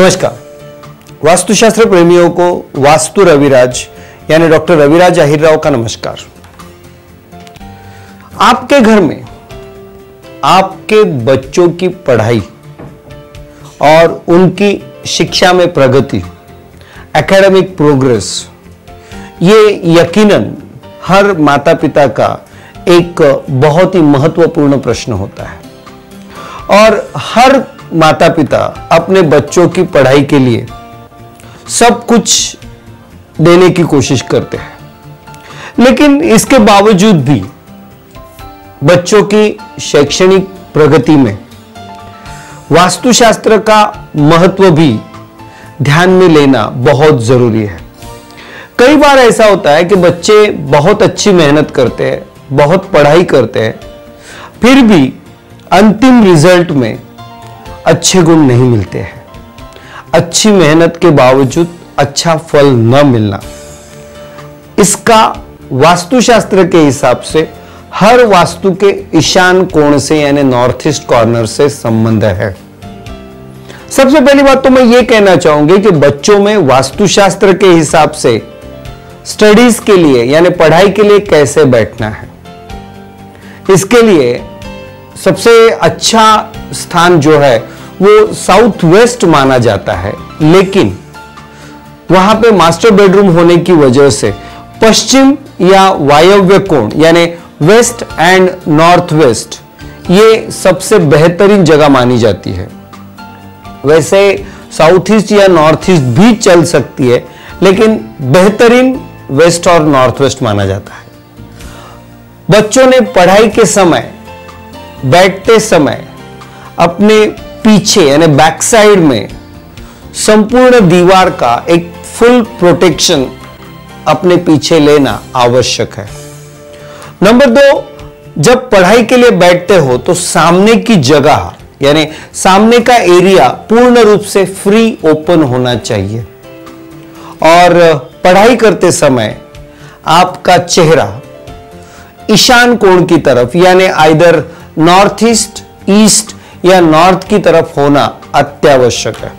नमस्कार। वास्तुशास्त्र प्रेमियों को वास्तु रविराज यानी डॉक्टर रविराज आहिरराव का नमस्कार। आपके घर में आपके बच्चों की पढ़ाई और उनकी शिक्षा में प्रगति, एकेडमिक प्रोग्रेस, ये यकीनन हर माता पिता का एक बहुत ही महत्वपूर्ण प्रश्न होता है और हर माता पिता अपने बच्चों की पढ़ाई के लिए सब कुछ देने की कोशिश करते हैं, लेकिन इसके बावजूद भी बच्चों की शैक्षणिक प्रगति में वास्तुशास्त्र का महत्व भी ध्यान में लेना बहुत जरूरी है। कई बार ऐसा होता है कि बच्चे बहुत अच्छी मेहनत करते हैं, बहुत पढ़ाई करते हैं, फिर भी अंतिम रिजल्ट में अच्छे गुण नहीं मिलते हैं। अच्छी मेहनत के बावजूद अच्छा फल न मिलना, इसका वास्तुशास्त्र के हिसाब से हर वास्तु के ईशान कोण से यानी नॉर्थ ईस्ट कॉर्नर से संबंध है। सबसे पहली बात तो मैं ये कहना चाहूंगी कि बच्चों में वास्तुशास्त्र के हिसाब से स्टडीज के लिए यानी पढ़ाई के लिए कैसे बैठना है, इसके लिए सबसे अच्छा स्थान जो है वो साउथ वेस्ट माना जाता है, लेकिन वहां पे मास्टर बेडरूम होने की वजह से पश्चिम या वायव्य कोण यानी वेस्ट एंड नॉर्थ वेस्ट ये सबसे बेहतरीन जगह मानी जाती है। वैसे साउथ ईस्ट या नॉर्थ ईस्ट भी चल सकती है, लेकिन बेहतरीन वेस्ट और नॉर्थ वेस्ट माना जाता है। बच्चों ने पढ़ाई के समय, बैठते समय अपने पीछे यानी बैक साइड में संपूर्ण दीवार का एक फुल प्रोटेक्शन अपने पीछे लेना आवश्यक है। नंबर 2, जब पढ़ाई के लिए बैठते हो तो सामने की जगह यानी सामने का एरिया पूर्ण रूप से फ्री ओपन होना चाहिए और पढ़ाई करते समय आपका चेहरा ईशान कोण की तरफ यानी आइदर नॉर्थ ईस्ट, ईस्ट या नॉर्थ की तरफ होना अत्यावश्यक है।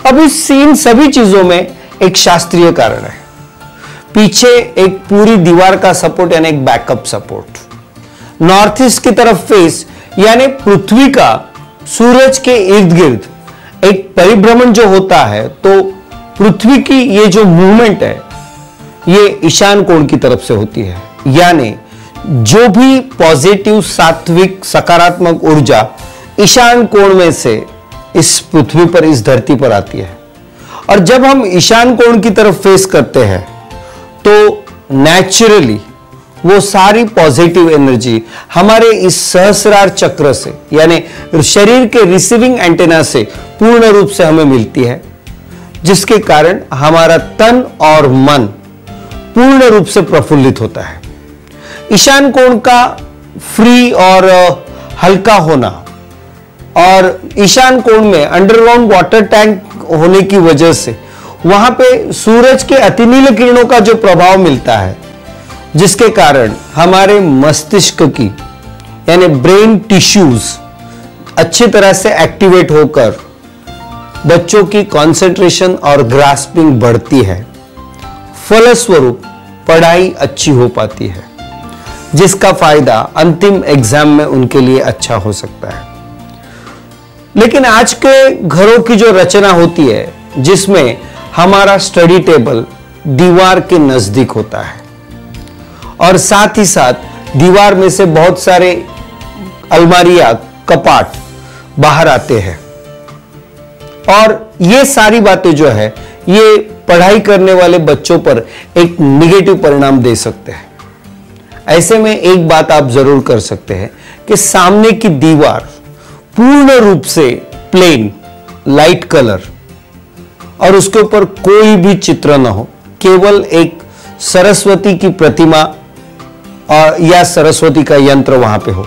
अब इन सभी चीजों में एक शास्त्रीय कारण है। पीछे एक पूरी दीवार का सपोर्ट यानी एक बैकअप सपोर्ट, नॉर्थ ईस्ट की तरफ फेस यानी पृथ्वी का सूरज के इर्द गिर्द एक परिभ्रमण जो होता है, तो पृथ्वी की ये जो मूवमेंट है ये ईशान कोण की तरफ से होती है, यानी जो भी पॉजिटिव सात्विक सकारात्मक ऊर्जा ईशान कोण में से इस पृथ्वी पर, इस धरती पर आती है। और जब हम ईशान कोण की तरफ फेस करते हैं तो नेचुरली वो सारी पॉजिटिव एनर्जी हमारे इस सहस्रार चक्र से यानी शरीर के रिसीविंग एंटेना से पूर्ण रूप से हमें मिलती है, जिसके कारण हमारा तन और मन पूर्ण रूप से प्रफुल्लित होता है। ईशान कोण का फ्री और हल्का होना और ईशान कोण में अंडरग्राउंड वाटर टैंक होने की वजह से वहां पे सूरज के अतिनील किरणों का जो प्रभाव मिलता है, जिसके कारण हमारे मस्तिष्क की यानी ब्रेन टिश्यूज अच्छी तरह से एक्टिवेट होकर बच्चों की कंसंट्रेशन और ग्रास्पिंग बढ़ती है। फलस्वरूप पढ़ाई अच्छी हो पाती है, जिसका फायदा अंतिम एग्जाम में उनके लिए अच्छा हो सकता है। लेकिन आज के घरों की जो रचना होती है, जिसमें हमारा स्टडी टेबल दीवार के नजदीक होता है और साथ ही साथ दीवार में से बहुत सारे अलमारियां, कपाट बाहर आते हैं, और ये सारी बातें जो है ये पढ़ाई करने वाले बच्चों पर एक निगेटिव परिणाम दे सकते हैं। ऐसे में एक बात आप जरूर कर सकते हैं कि सामने की दीवार पूर्ण रूप से प्लेन लाइट कलर और उसके ऊपर कोई भी चित्र ना हो, केवल एक सरस्वती की प्रतिमा और या सरस्वती का यंत्र वहां पे हो।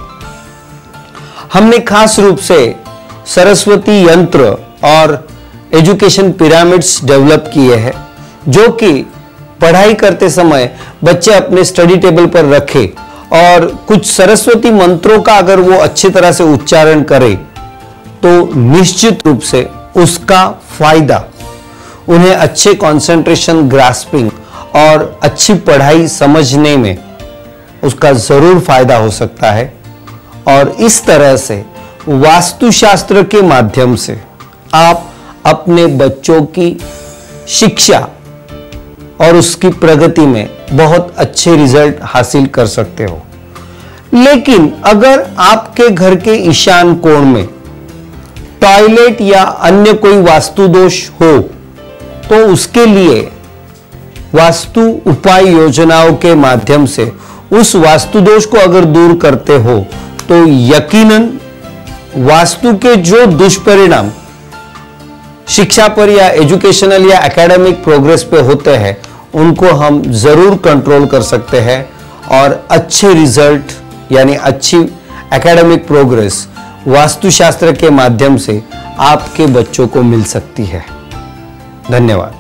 हमने खास रूप से सरस्वती यंत्र और एजुकेशन पिरामिड्स डेवलप किए हैं, जो कि पढ़ाई करते समय बच्चे अपने स्टडी टेबल पर रखें और कुछ सरस्वती मंत्रों का अगर वो अच्छी तरह से उच्चारण करे तो निश्चित रूप से उसका फायदा उन्हें अच्छे कंसंट्रेशन, ग्रास्पिंग और अच्छी पढ़ाई समझने में उसका जरूर फायदा हो सकता है। और इस तरह से वास्तुशास्त्र के माध्यम से आप अपने बच्चों की शिक्षा और उसकी प्रगति में बहुत अच्छे रिजल्ट हासिल कर सकते हो। लेकिन अगर आपके घर के ईशान कोण में टॉयलेट या अन्य कोई वास्तु दोष हो तो उसके लिए वास्तु उपाय योजनाओं के माध्यम से उस वास्तु दोष को अगर दूर करते हो तो यकीनन वास्तु के जो दुष्परिणाम शिक्षा पर या एजुकेशनल या एकेडमिक प्रोग्रेस पे होते हैं उनको हम जरूर कंट्रोल कर सकते हैं और अच्छे रिजल्ट यानी अच्छी एकेडमिक प्रोग्रेस वास्तुशास्त्र के माध्यम से आपके बच्चों को मिल सकती है। धन्यवाद।